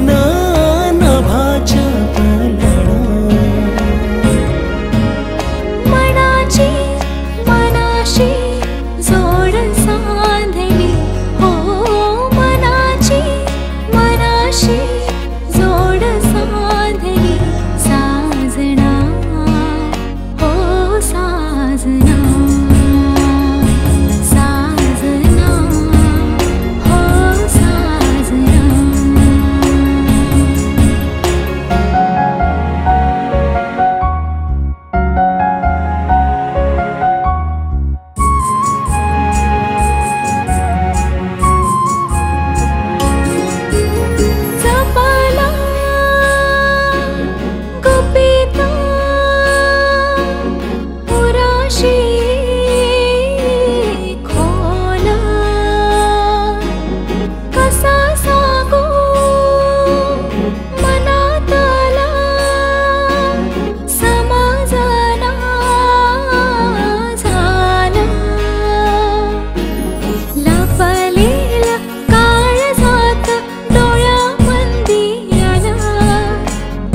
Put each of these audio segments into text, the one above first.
ना नभाच्या तळाला मनाची मनाशी जोड साधली हो मनाची मनाशी जोड साधली साजना हो साजना साजना हो साजना जपाला गुपिता पुराशी खोल कसा सांगू मनातला समाजना झाला लपलेला काळजात डोळ्यामंदी आला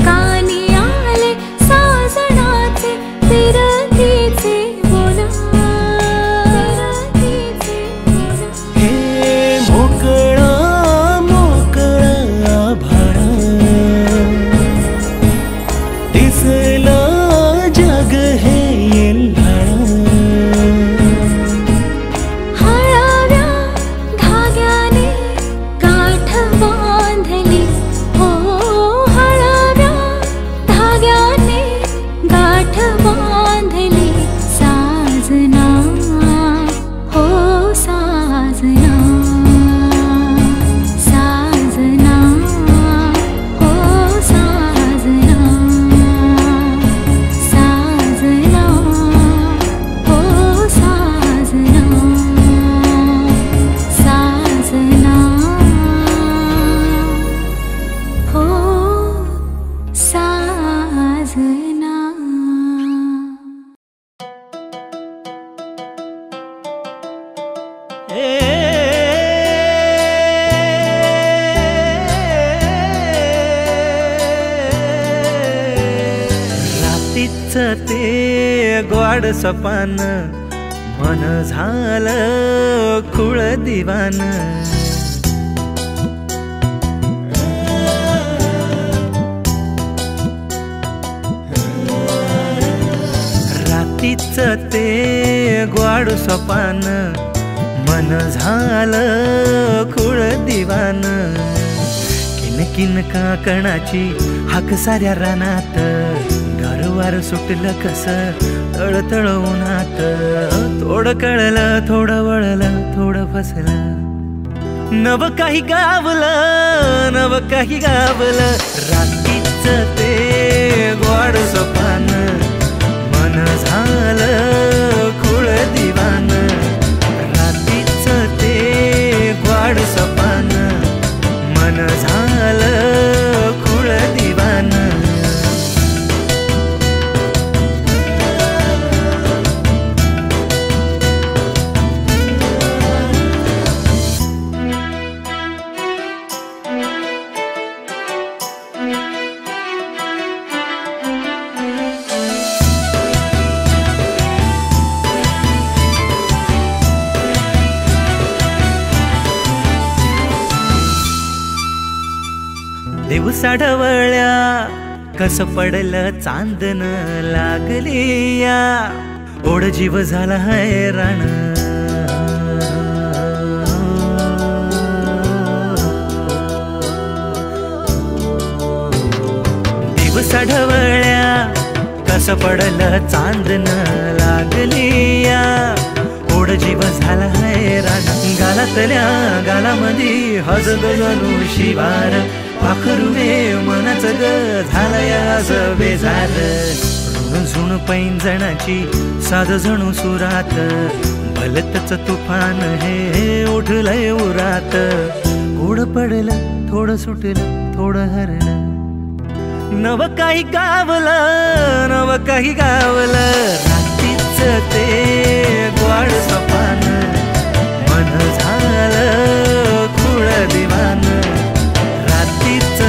कानी आले साजणाचे तिरतीचे बोला तिरतीचे बोला हे मोकळा मोकळा आभाळा दिसला जग हे येल्हाळा हळव्या धाग्याने गाठ बांधली हो हळव्या धाग्याने गाठ बांधली साजना हो साजना साजना हो साजना साजना हो साजना साजना हो साजना रातीच ते गोड सपान मन झालं खुळ दिवान रातीच ते गोड सपान मन झालं खुळ दिवान किनकिन काकणाची हाक साऱ्या रानात गारवार सुटलं कस तळतळ उन्हात थोडं कळलं थोडं वळलं थोडं फसलं नव काही गावलं नव काही गावलं रातीच ते गोड सपान मन झालं खुळ दिवान रातीच ते गोड सपान मन झालं खुळ दिवान दिवसा ढवळ्या कस पडलं चांदन लागली या ओढ जीव झाला हैराण दिवसा ढवळ्या कस पडलं चांदन लागली या ओढ जीव झाला हैराण गालातल्या गालामधी हजग जणू शिवार पाखरुवे मनाच ग झालंयास बेजार ऋण झुण पैंजणाची साध जणू सुरात भलतच तुफान हे उठलंय उरात ओढ पडलं थोडं सुटलं थोडं हरलं नव काही गावलं नव काही गावलं रात्रीच ते गोड सपान मन झालं खुळ दिवान रात्रीच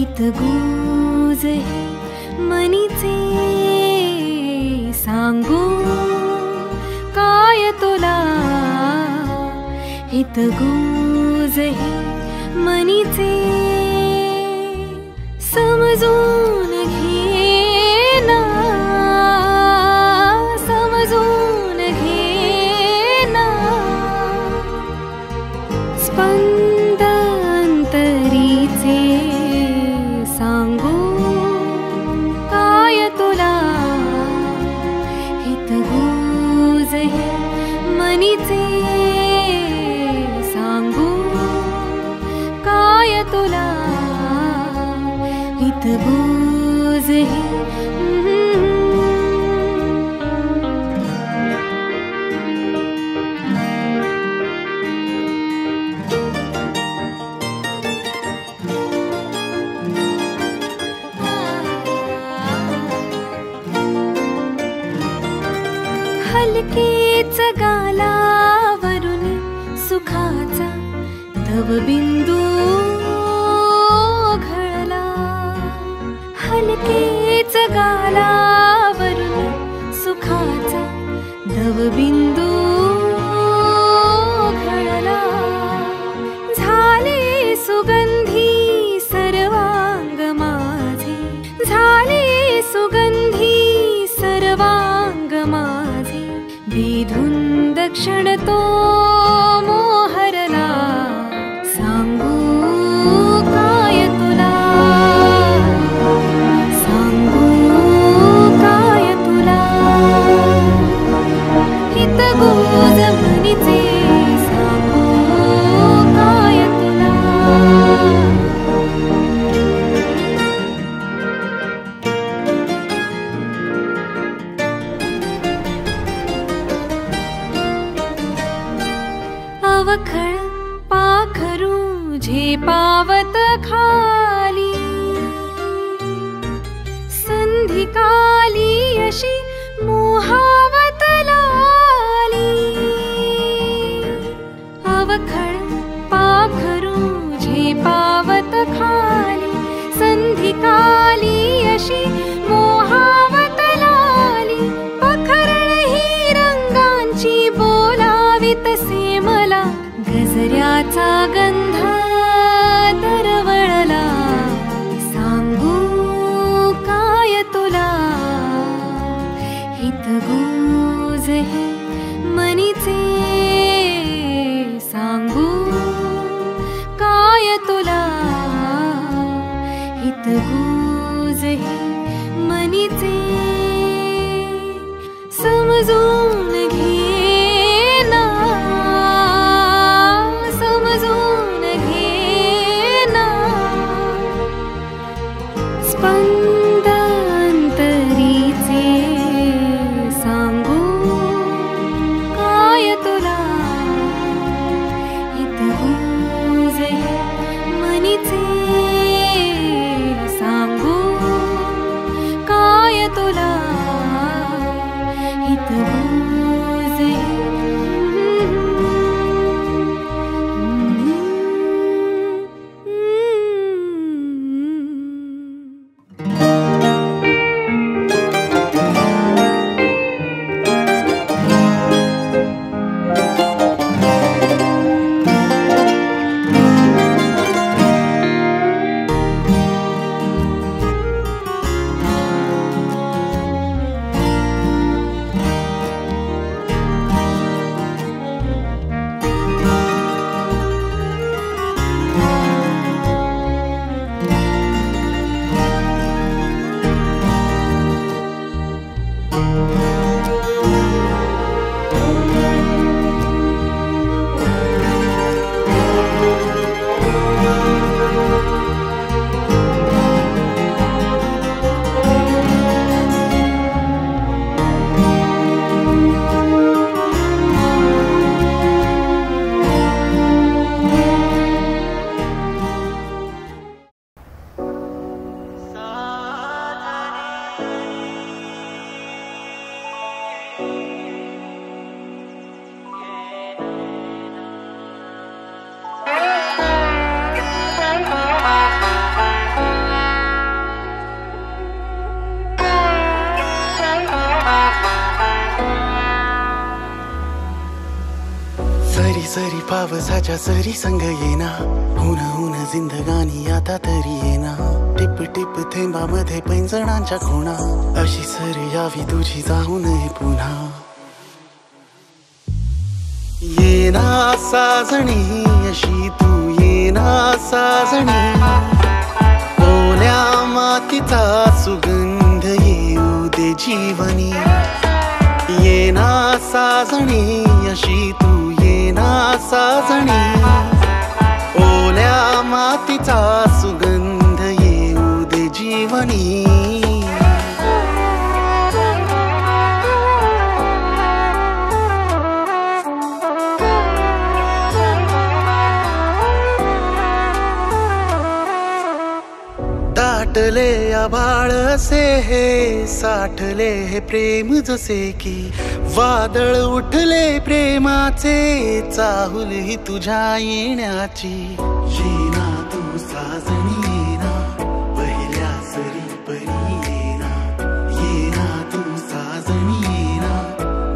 हितगुज हे मनीचे सांगू काय तुला हितगुज हे मनीचे समजून घे ना समजून घे ना स्पंद अंतरीचे सांगू काय तुला हितगुज हे मनीचे सांगू काय तुला हितगुज हे हलकेच गालावरून सुखाचा तव बिंदू घळला हलकेच गालावरून सुखाचा तव बिंदू घळला झाले सुगंधी सर्वांग माझे झाले सुगंधी सर्वांग माझे विधुंद क्षण तो मोहरला सांगू काय तुला सांगू काय तुला हितगुज मनीचे सांगू काय तुला अवखळ पाखरू झेपावत खाली संधिकाली अशी मोहावत लाली अवखळ पाखरू झेपावत खाली संधिकाली अशी मोहावत लाली पखरण ही रंगांची बोलावितसे मला गजऱ्याचा गंध दरवळला सांगू काय तुला हितगुज हे मनीचे सांगू काय तुला हितगुज हे मनीचे समजून घे ना समजून घे ना स्पंद अंतरीचे सांगू काय तुला हितगुज हे मनीचे सांगू काय तुला हितगुज सरी पावसाच्या सरी संग येना, हुन हुन जिंदगानी आता तरी येना. टिप टिप थेंबामध्ये पैंजणांच्या खुणा, अशी सरी यावी तुझी जाऊ नये पुन्हा. येना साजणी अशी तू येना साजणी, ओल्या मातीचा सुगंध येऊ दे जीवनी. येना साजणी अशी तू येना साजणी, ओल्या मातीचा सुगंध येऊ दे जीवनी. दाटले आभाळ असे हे, साठले हे प्रेम जसे की वादळ उठले प्रेमाचे, चाहुल ही तुझ्या येण्याची. येना तू साजणी येना, पहिल्या सरी परी येना. येना तू साजणी येना,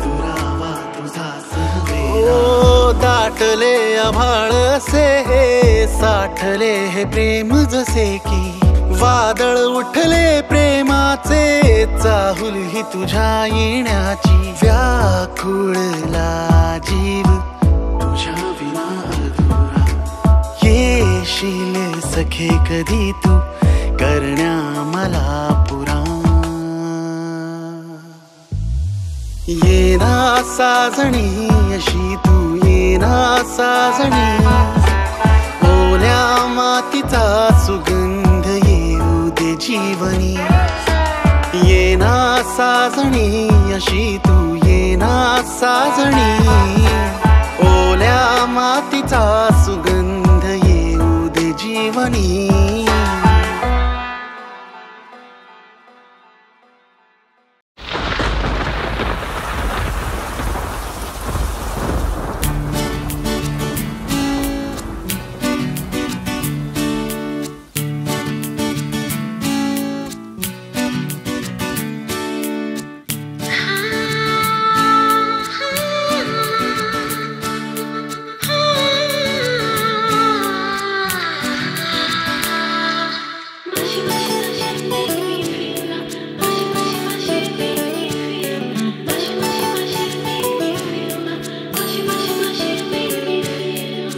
दुरावा तुझा सहवेना. ओ दाटले आभाळ असे हे, साठले हे प्रेम जसे की वादळ उठले प्रेमाचे, चाहुल ही तुझ्या येण्याची. व्याकुळला जीव तुझ्या विना अधुरा, येशील सखे कधी तू करण्या मला पुरा. येना साजणी अशी तू येना साजणी, ओल्या मातीचा सुगंध येऊ दे जीवनी. येना साजणी अशी तू येना साजणी, ओल्या मातीचा सुगंध येऊ दे जीवनी.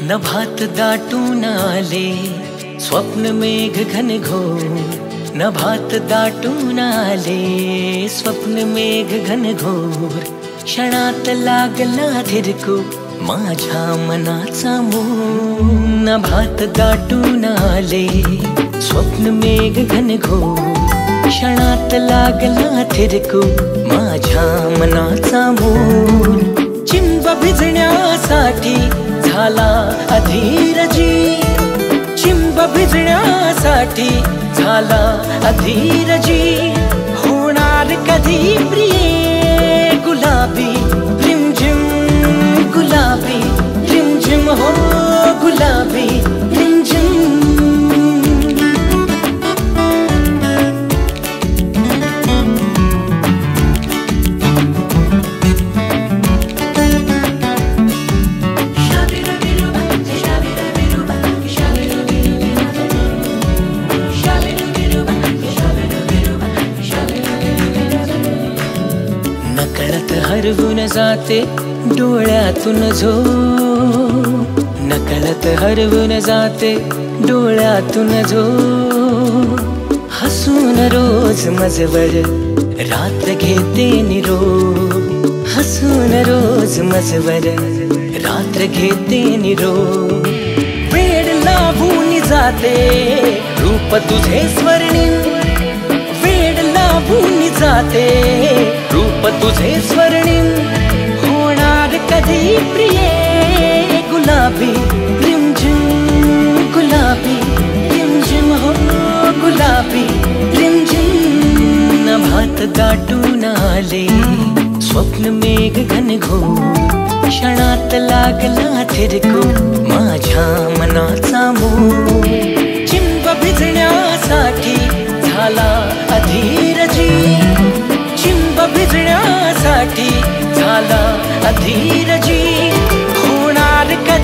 नभात दाटून आले स्वप्न मेघ घनघोर, नभात दाटून आले स्वप्न मेघ घनघोर. क्षणात लागला थिरकू माझ्या मनाचा मोर. नभात दाटून आले स्वप्न मेघ घनघोर, क्षणात लागला थिरकू माझ्या मनाचा मोर. चिंब भिजण्यासाठी झाला अधीरजी, चिंब भिजण्यासाठी झाला अधीरजी. होणार कधी प्रिये गुलाबी रिमझिम, गुलाबी रिमझिम हो गुलाबी रिमझिम. हरवून जाते डोळ्यातून झोप, नकळत हरवून जाते डोळ्यातून झोप. हसून रोज मजवर रात्र घेते निरोप, हसून रोज मजवर रात्र घेते निरोप. वेड लावून जाते रूप तुझे स्वर्णिम, वेड लावून जाते रूप तुझे स्वर्णिम. होणार कधी प्रिये गुलाबी रिमझिम, गुलाबी रिमझिम हो गुलाबी रिमझिम. नभात दाटून आले स्वप्न मेघ घनघोर, क्षणात लागला थिरकू माझ्या मनाचा मोर. चिंब भिजण्यासाठी झाला अधीरजी, चिंब भिजण्यासाठी झाला अधीरजी. होणार कधी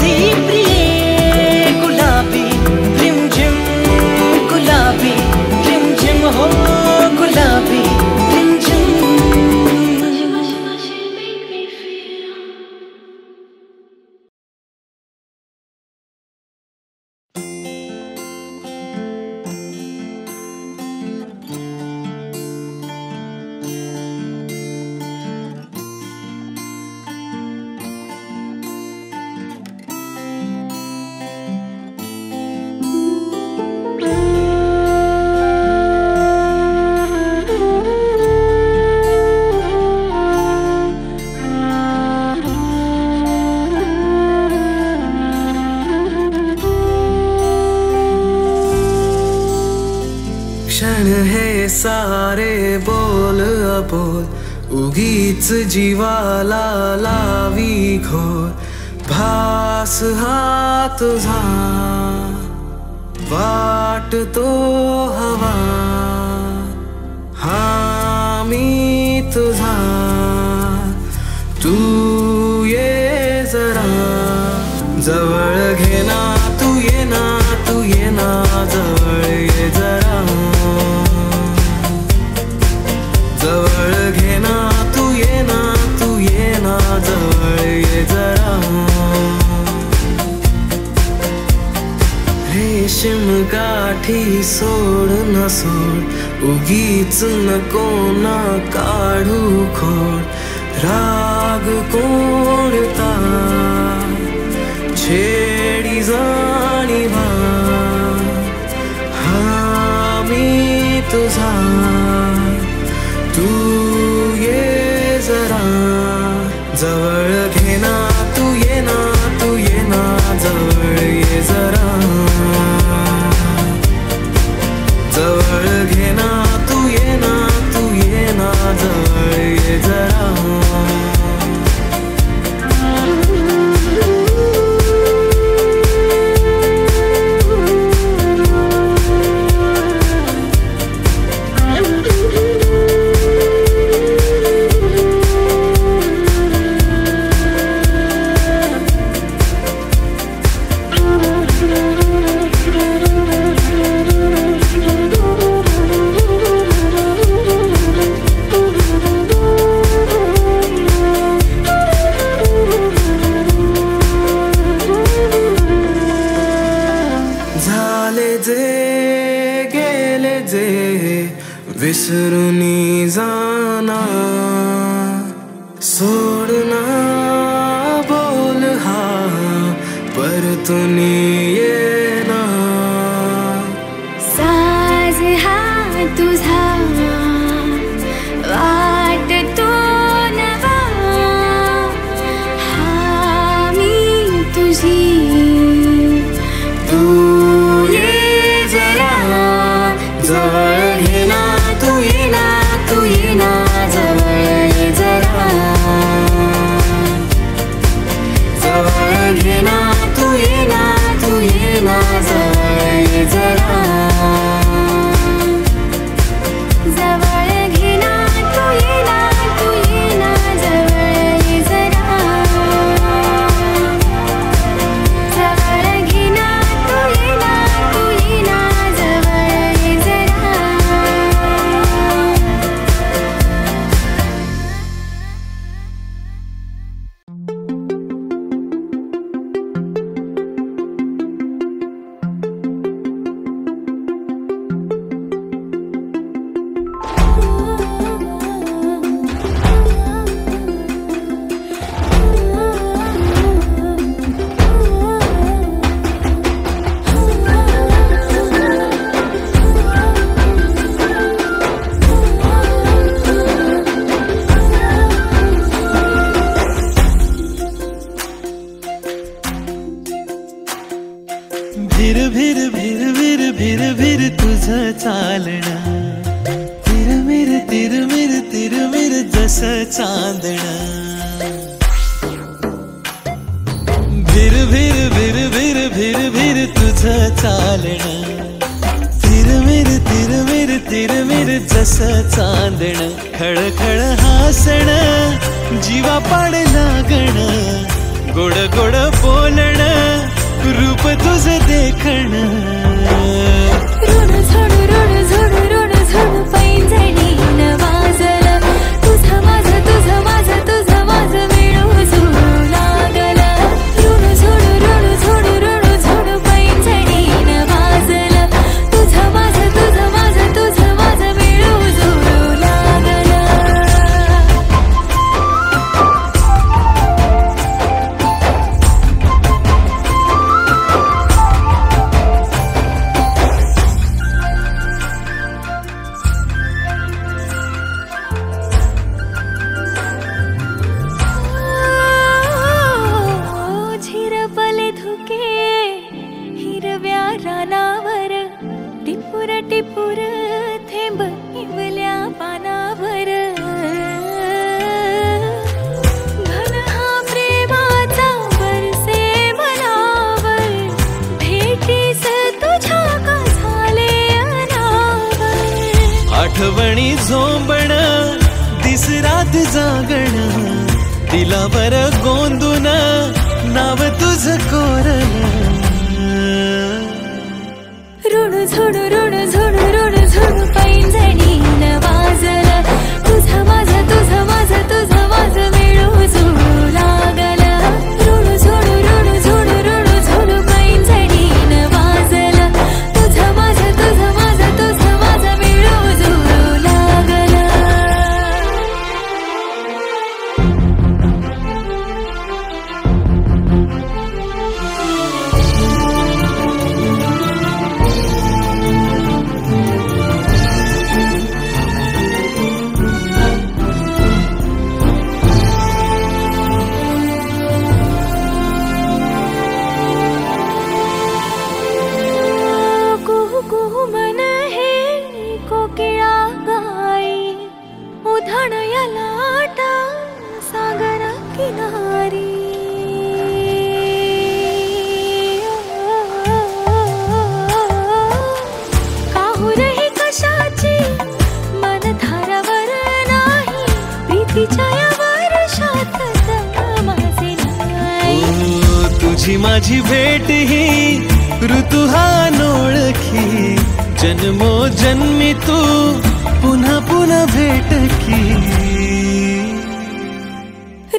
सारे बोल अबोल उगीच जीवाला लावी घोर भास हा तुझा वाटतो हवा हा मी तुझा तू ये जरा जवळ घे ना तू ये ना जवळ ये जरा जवळ घे ना तू ये ना जवळ ये जरा रेशीम गाठी सोड न सोड उगीच नको ना काढू खोड राग कोणता छेडी जाणीवा हा मी तुझा तू ये जरा जवळ घे ना तू ये ना जवळ ये जरा जवळ घे ना तू ये ना जवळ ये जरा विसरुनी जाना सोडना बोल हा परतुनी येना साज हा तुझा वाटतो नवा हा मी तुझी तू ये जरा जवळ घे ना तू ये ना जवळ ये जरा जवळ घे ना तू ये ना जवळ ये जरा जवळ घे ना तू ये ना जवळ ये जरा जवळ घे ना तू ये ना जवळ ये जरा भिर तुझं चालणं तिरमिर जसं चांदणं भिर तुझं चालणं तिरमिर जसं चांदणं खळखळ हासणं जीवा पाड लागणं गोड गोड बोलणं रूप तुझं देखणं रोड झोड पैंजणी न वाजलं तुझं माझं मिळू जुळू लागलं रोड झोड पैंजणी न वाजलं तुझं माझं मिळू जुळू लागलं रानावर टिपूर थेंब आणि झोंबण दिस रात जागण दिलावर गोंदून नाव तुझ कोरलं ऋण झोडू ऋण झोडू ऋण झोडू पैंजणीन वाजलं तुझं माझं तुझं माझं तुझं माझं मिळू जुळू लागलं ऋण झोडू ऋण झोडू ऋण झोडू पैंजणीन वाजलं तुझं माझं तुझं माझं तुझं माझं मिळू जुळू लागलं तुझी माझी भेट ही ऋतू हा नोळखी जन्मो जन्मी तू पुन्हा पुन्हा भेट की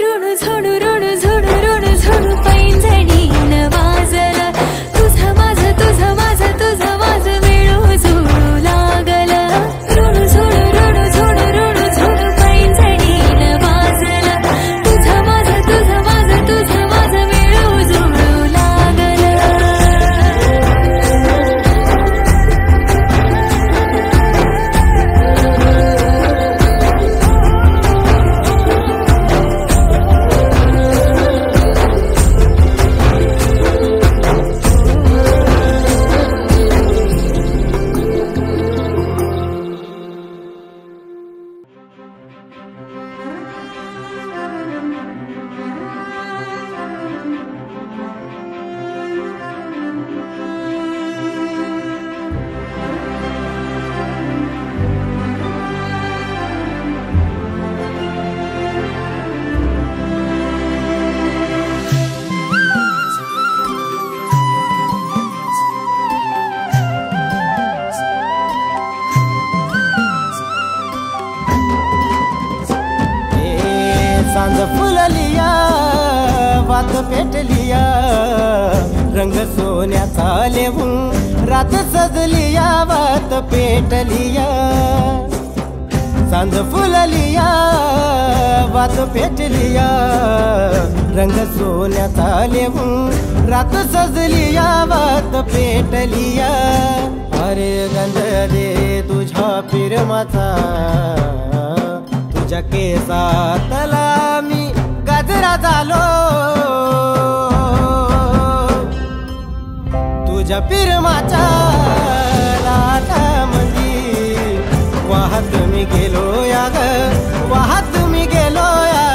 ऋण झोडू ऋण झोडू ऋण झोडू पैंजणीन वाजलं तुझं माझं तुझं माझं तुझं माझं मिळू जुळू लागलं ऋण झोडू ऋण झोडू ऋण झोडू पैंजणीन वाजलं तुझं माझं तुझं माझं तुझं माझं मिळू जुळू लागलं सांज फुललिया वात पेटलिया रंग सोन्याचा लेवून रात सजलिया वात पेटलिया सांज फुललिया वात पेटलिया रंग सोन्याचा लेवून रात सजलिया वात पेटलिया अरे गंध दे तुझ्या पिरमाचा तुझ्या केसातला मी गजरा झालो तुझ्या पिरमाच्या लाटामंदी वाहत मी गेलो या ग वाहत मी गेलो या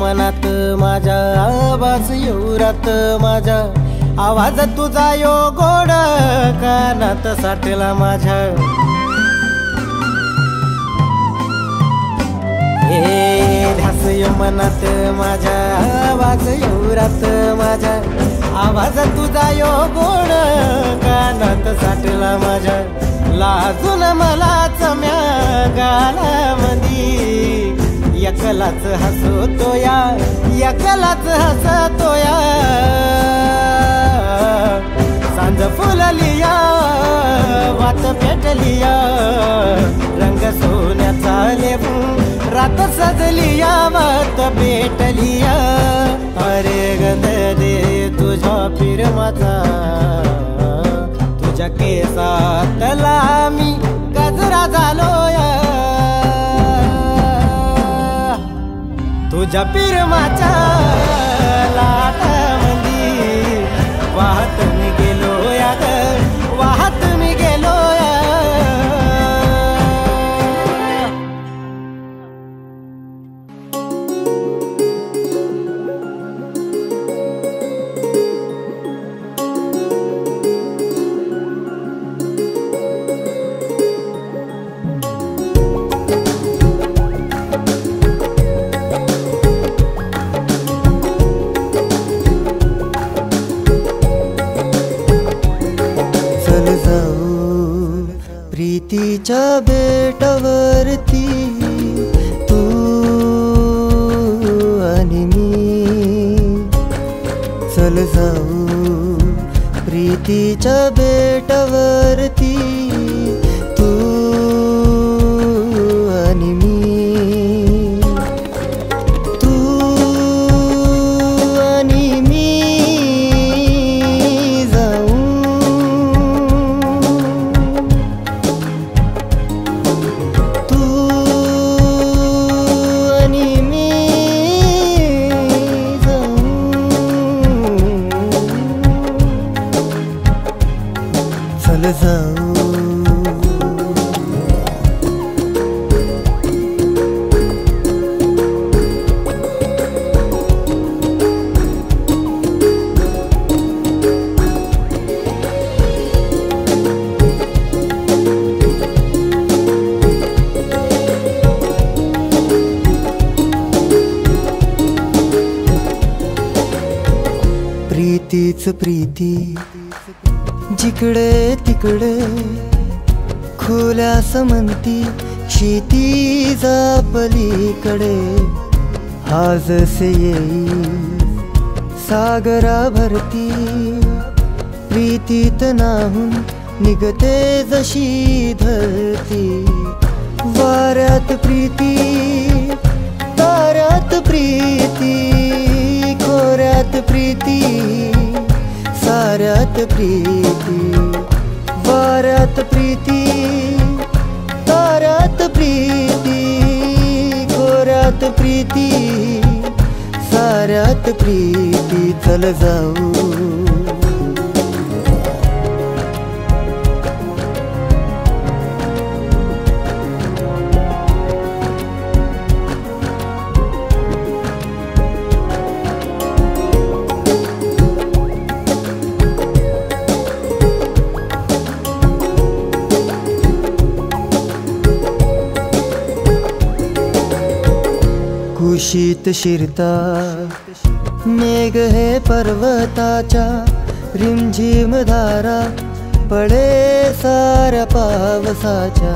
मनात माझ्या आवाज येऊरात माझ्या आवाज तुझा यो गोड कानात साठला माझ्या हे ध्यास मनात माझ्या आवाज येऊरात माझ्या आवाज तुझा यो गोड कानात साठला माझ्या लाजून मलाच म्या गालामंदी एकलाच हसतोया एकलाच हसतोया सांज फुललिया वात पेटलिया रंग सोन्याचा लेवून रात सजलिया वात पेटलिया अरे गंध दे तुझ्या पिरमाचा तुझ्या केसातला मी झालोय तुझ्या पिरमाच्या लाटामंदी वाहत मी गेलोय ग वाहत मी गेलोय प्रीतीच्या बेटावरती तू आणि मी चल जाऊ प्रीतीच्या बेटावरती तू आणि मी तू आणि मी प्रीतीच प्रीती जिकडे तिकडे खुल्या समंती क्षितिजा पलीकडे हाजसे येई सागरा भरती प्रीतीत नाहून निघते जशी धरती वाऱ्यात प्रीती ताऱ्यात प्रीती खोऱ्यात प्रीती साऱ्यात प्रीती वाऱ्यात प्रीती ताऱ्यात प्रीती खोऱ्यात प्रीती साऱ्यात प्रीती चल जाऊ कुशीत शिरता मेघ हे पर्वताच्या रिमझिम धारा पडे साऱ्या पावसाच्या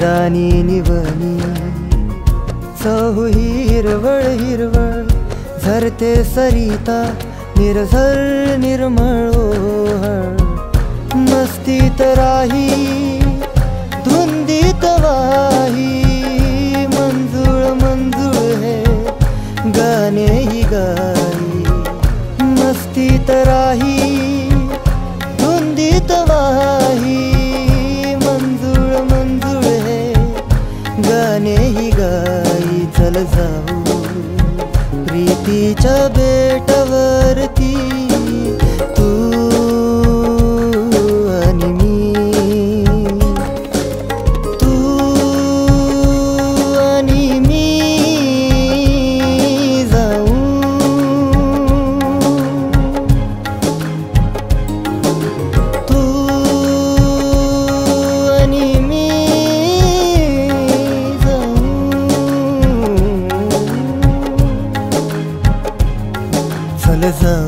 राणी निवनी चहूही हिरवळ हिरवळ झरते सरिता निर्झर निर्मळ ओहळ मस्तीत राही धुंदीत वाही मंजुळ मंजुळ हे गाणे ही गाई मस्तीत राही धुंदीत वाही मंजुळ मंजुळ हे गाणे ही गाई चल जाऊ प्रीतीच्या बेटावरती तू आणि मी तू आणि मी जाऊ तू आणि मी जाऊ चल जाऊ